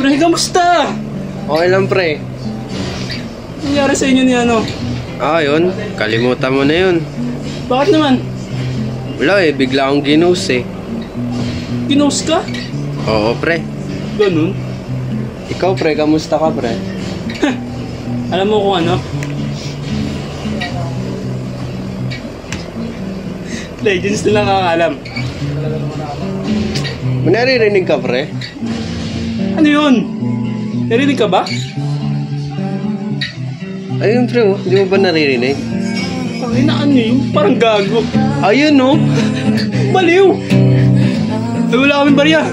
Pre, kamusta? Okay lang, pre. Nangyari sa inyo ni ano? Yun. Kalimutan mo na yun. Bakit naman? Wala bigla akong ginose eh. Ginost ka? Oo, pre. Ganun? Ikaw, pre, kamusta ka, pre? Alam mo kung ano? Legends na lang nakakalam. May naririnig ka, pre? Ano yun? Narinig ka ba? Ayun, pre, oh. Hindi mo ba naririnig? Pakinaan niyo yung parang gago. Ayun, no? Baliw! Ay, wala kaming barya.